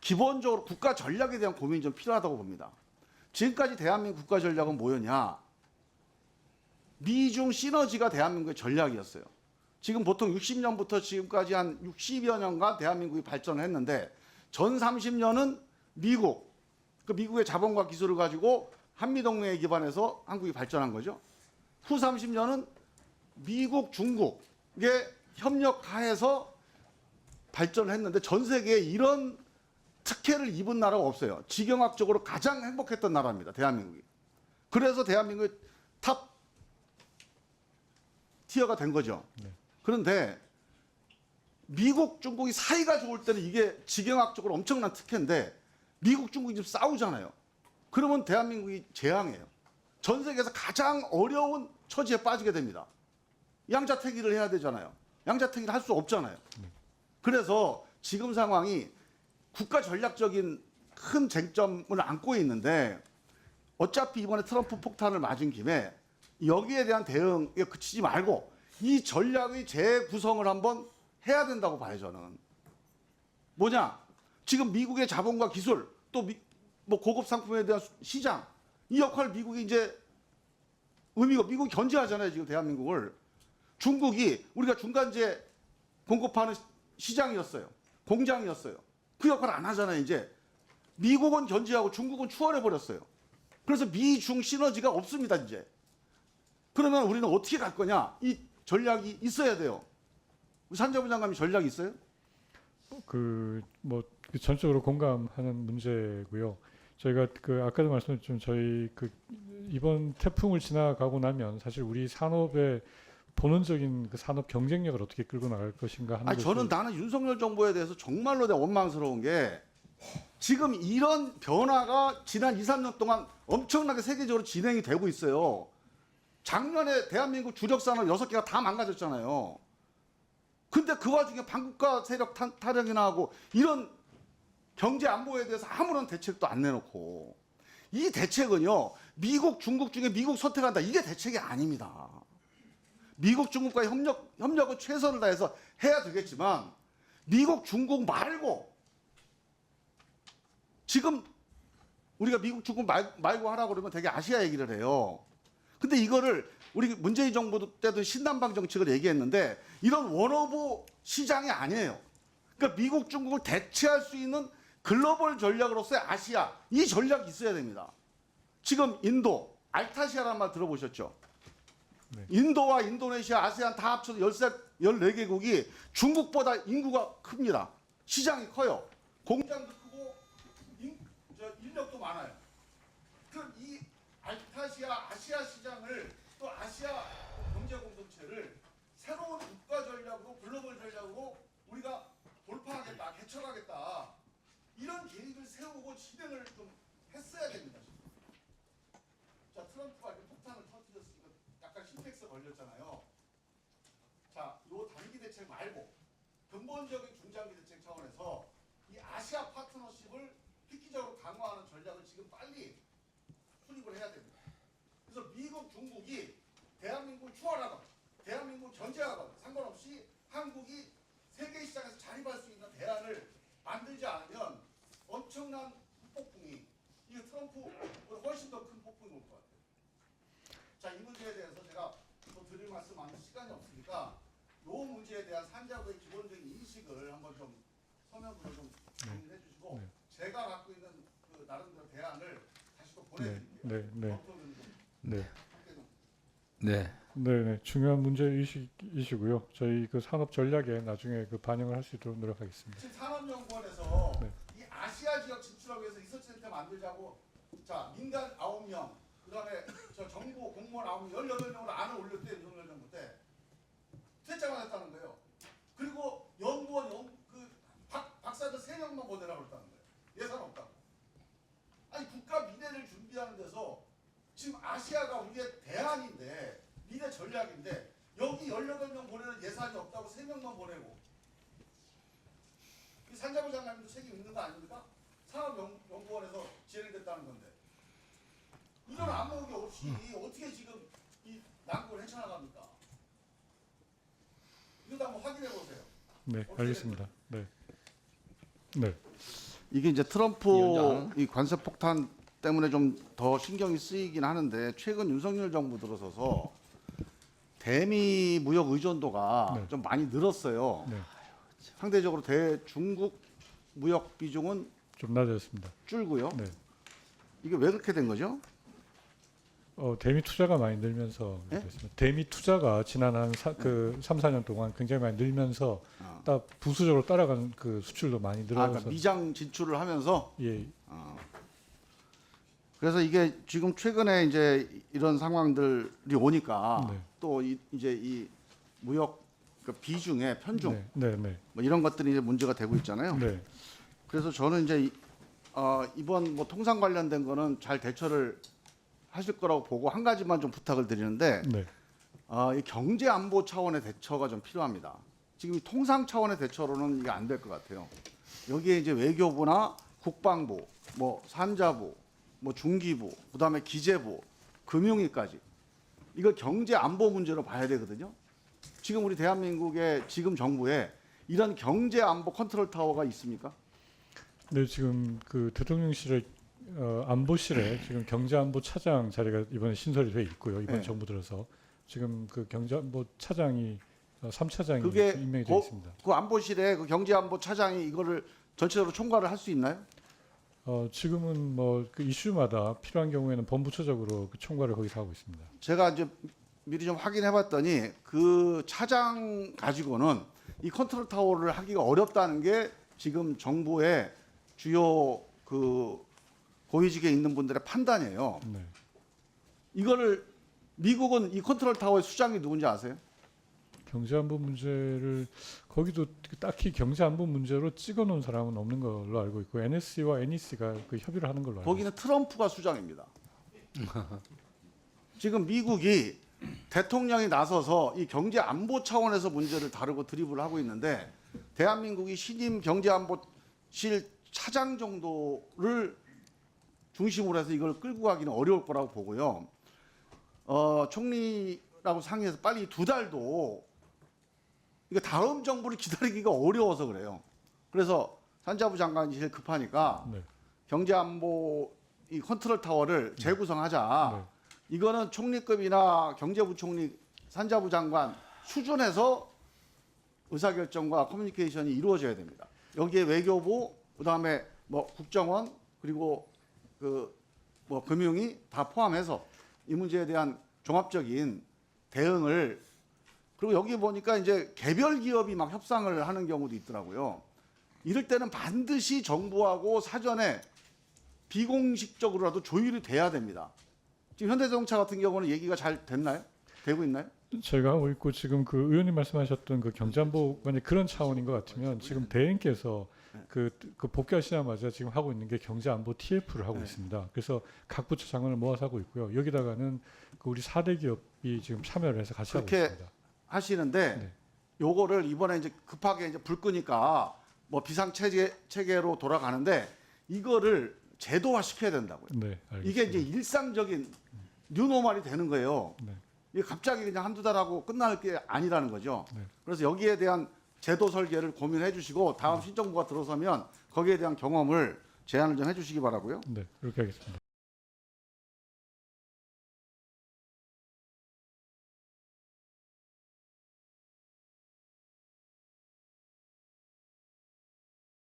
기본적으로 국가 전략에 대한 고민이 좀 필요하다고 봅니다. 지금까지 대한민국 국가 전략은 뭐였냐? 미중 시너지가 대한민국의 전략이었어요. 지금 보통 60년부터 지금까지 한 60여 년간 대한민국이 발전을 했는데 전 30년은 미국, 그 미국의 자본과 기술을 가지고 한미동맹에 기반해서 한국이 발전한 거죠. 후 30년은 미국, 중국의 협력하에서 발전을 했는데 전 세계에 이런 특혜를 입은 나라가 없어요. 지경학적으로 가장 행복했던 나라입니다. 대한민국이. 그래서 대한민국의 탑 티어가 된 거죠. 네. 그런데 미국, 중국이 사이가 좋을 때는 이게 지경학적으로 엄청난 특혜인데 미국, 중국이 지금 싸우잖아요. 그러면 대한민국이 재앙이에요. 전 세계에서 가장 어려운 처지에 빠지게 됩니다. 양자택일을 해야 되잖아요. 양자택일을 할 수 없잖아요. 그래서 지금 상황이 국가 전략적인 큰 쟁점을 안고 있는데 어차피 이번에 트럼프 폭탄을 맞은 김에 여기에 대한 대응에 그치지 말고 이 전략의 재구성을 한번 해야 된다고 봐요, 저는. 뭐냐? 지금 미국의 자본과 기술, 또 뭐 고급 상품에 대한 시장, 이 역할을 미국이 이제 의미가, 미국이 견제하잖아요, 지금 대한민국을. 중국이 우리가 중간재 공급하는 시장이었어요. 공장이었어요. 그 역할을 안 하잖아요, 이제. 미국은 견제하고 중국은 추월해버렸어요. 그래서 미중 시너지가 없습니다, 이제. 그러면 우리는 어떻게 갈 거냐? 이 전략이 있어야 돼요. 우리 산자부 장관님 전략이 있어요? 전적으로 공감하는 문제고요. 저희가 아까도 말씀드렸지만 저희 이번 태풍을 지나가고 나면 사실 우리 산업의 본원적인 그 산업 경쟁력을 어떻게 끌고 나갈 것인가 하는 것이. 저는 나는 윤석열 정부에 대해서 정말로 내가 원망스러운 게 지금 이런 변화가 지난 2, 3년 동안 엄청나게 세계적으로 진행이 되고 있어요. 작년에 대한민국 주력 산업 6개가 다 망가졌잖아요. 근데 그 와중에 반국가 세력 타령이나 하고 이런 경제 안보에 대해서 아무런 대책도 안 내놓고 이 대책은요, 미국, 중국 중에 미국 선택한다. 이게 대책이 아닙니다. 미국, 중국과의 협력은 최선을 다해서 해야 되겠지만 미국, 중국 말고 지금 우리가 미국, 중국 말고 하라고 그러면 되게 아시아 얘기를 해요. 근데 이거를 우리 문재인 정부 때도 신남방 정책을 얘기했는데 이런 원오브 시장이 아니에요. 그러니까 미국, 중국을 대체할 수 있는 글로벌 전략으로서의 아시아, 이 전략이 있어야 됩니다. 지금 인도, 알타시아라는 말 들어보셨죠? 네. 인도와 인도네시아, 아세안 다 합쳐서 14개국이 중국보다 인구가 큽니다. 시장이 커요. 공장도 크고 인력도 많아요. 그럼 이 알타시아, 아시아 시장을 또 아시아 경제 공동체를 새로운 국가 전략으로 글로벌 전략으로 우리가 돌파하겠다, 개척하겠다. 이런 계획을 세우고 진행을 좀 했어야 됩니다. 자, 트럼프가 이렇게 폭탄을 터뜨렸으니까 약간 심폐스 걸렸잖아요. 자, 요 단기 대책 말고 근본적인 중장기 대책 차원에서 이 아시아 파트너십을 획기적으로 강화하는 전략을 지금 빨리 수립을 해야 됩니다. 그래서 미국, 중국이 대한민국을 추월하건 대한민국을 견제하건 상관없이 한국이 세계 시장에서 자립할 수 있는 대안을 만들지 않으면 엄청난 폭풍이, 이게 트럼프보다 훨씬 더 큰 폭풍이 올 것 같아요. 자, 이 문제에 대해서 제가 또 드릴 말씀 많은 시간이 없으니까 이 문제에 대한 산자부의 기본적인 인식을 한번 좀 서면으로 좀 정리해 주시고 제가 갖고 있는 그 나름대로 대안을 다시 또 보내드릴게요. 네, 중요한 문제 의식이시고요. 저희 그 산업 전략에 나중에 반영을 할 수 있도록 노력하겠습니다. 지금 산업연구원에서 이 아시아 지역 진출하기 위해서 리서치센터 만들자고, 자, 민간 9명, 그다음에 저 정부 공무원 9명, 18명으로 안을 올렸대요, 윤석열 정부 때. 퇴짜만 했다는 거예요. 그리고 연구원 박사들 3명만 보내라고 했다는 거예요. 예산 없다고. 아니, 국가 미래를 준비하는 데서 지금 아시아가 우리의 대안인데, 미래 전략인데, 여기 18명 보내는 예산이 없다고 3명만 보내고. 이 산자부 장관님도 책임 있는 거 아닙니까? 산업연구원에서 진행됐다는 건데. 이런 안목이 없이 어떻게 지금 이 난국을 헤쳐나갑니까? 이거 한번 확인해 보세요. 네, 알겠습니다. 네. 이게 이제 트럼프 위원장. 이 관세 폭탄 때문에 좀 더 신경이 쓰이긴 하는데 최근 윤석열 정부 들어서서 대미 무역 의존도가 네. 좀 많이 늘었어요. 네, 상대적으로 대중국 무역 비중은 좀 낮아졌습니다. 줄고요. 네. 이게 왜 그렇게 된 거죠? 대미 투자가 많이 늘면서 예? 그렇습니다. 대미 투자가 지난 한 3, 4년 동안 굉장히 많이 늘면서 아. 딱 부수적으로 따라간 그 수출도 많이 늘어서 그러니까 미장 진출을 하면서 예, 그래서 이게 지금 최근에 이제 이런 상황들이 오니까 네. 또 이제 이 무역 그 비중의 편중 네, 네, 뭐 이런 것들이 이제 문제가 되고 있잖아요. 네. 그래서 저는 이제 이번 뭐 통상 관련된 거는 잘 대처를 하실 거라고 보고 한 가지만 좀 부탁을 드리는데 네. 이 경제 안보 차원의 대처가 좀 필요합니다. 지금 이 통상 차원의 대처로는 이게 안 될 것 같아요. 여기에 이제 외교부나 국방부, 뭐 산자부, 뭐 중기부, 그다음에 기재부, 금융위까지 이걸 경제 안보 문제로 봐야 되거든요. 지금 우리 대한민국의 지금 정부에 이런 경제 안보 컨트롤 타워가 있습니까? 네, 지금 그 대통령실의 안보실에 지금 경제안보 차장 자리가 이번에 신설이 돼 있고요. 이번 네. 정부 들어서 지금 그 경제안보 차장이 3차장이 그게 임명이 되어 있습니다. 그 안보실에 그 경제 안보 차장이 이거를 전체적으로 총괄을 할 수 있나요? 지금은 뭐 그 이슈마다 필요한 경우에는 본부처적으로 그 총괄을 거기서 하고 있습니다. 제가 이제 미리 좀 확인해봤더니 그 차장 가지고는 이 컨트롤 타워를 하기가 어렵다는 게 지금 정부의 주요 그 고위직에 있는 분들의 판단이에요. 네. 이거를 미국은 이 컨트롤 타워의 수장이 누군지 아세요? 경제안보 문제를 거기도 딱히 경제안보 문제로 찍어놓은 사람은 없는 걸로 알고 있고 NSC와 NEC가 그 협의를 하는 걸로 알고 거기는 트럼프가 수장입니다. 지금 미국이 대통령이 나서서 이 경제 안보 차원에서 문제를 다루고 드리블을 하고 있는데 대한민국이 신임 경제안보실 차장 정도를 중심으로 해서 이걸 끌고 가기는 어려울 거라고 보고요. 총리라고 상의해서 빨리 2달도 이거 다음 정부를 기다리기가 어려워서 그래요. 그래서 산자부 장관이 제일 급하니까 네. 경제안보 이 컨트롤 타워를 재구성하자. 네. 이거는 총리급이나 경제부총리, 산자부 장관 수준에서 의사결정과 커뮤니케이션이 이루어져야 됩니다. 여기에 외교부, 그다음에 뭐 국정원 그리고 그 뭐 금융이 다 포함해서 이 문제에 대한 종합적인 대응을 그리고 여기 보니까 이제 개별 기업이 막 협상을 하는 경우도 있더라고요. 이럴 때는 반드시 정부하고 사전에 비공식적으로라도 조율이 돼야 됩니다. 지금 현대자동차 같은 경우는 얘기가 잘 됐나요? 되고 있나요? 저희가 하고 있고 지금 그 의원님 말씀하셨던 그 경제안보 만약 그런 차원인 것 같으면 지금 대행께서 그 복귀하시자마자 지금 하고 있는 게 경제안보 TF를 하고 네. 있습니다. 그래서 각 부처 장관을 모아서 하고 있고요. 여기다가는 그 우리 4대 기업이 지금 참여를 해서 같이 하고 그렇게 있습니다. 하시는데 네. 요거를 이번에 이제 급하게 이제 불 끄니까 뭐 비상 체계로 돌아가는데 이거를 제도화 시켜야 된다고요. 네, 알겠습니다. 이게 이제 일상적인 뉴노멀이 되는 거예요. 네. 이게 갑자기 그냥 한두 달 하고 끝날 게 아니라는 거죠. 네. 그래서 여기에 대한 제도 설계를 고민해 주시고 다음 신정부가 들어서면 거기에 대한 경험을 제안을 좀 해 주시기 바라고요. 네, 그렇게 하겠습니다.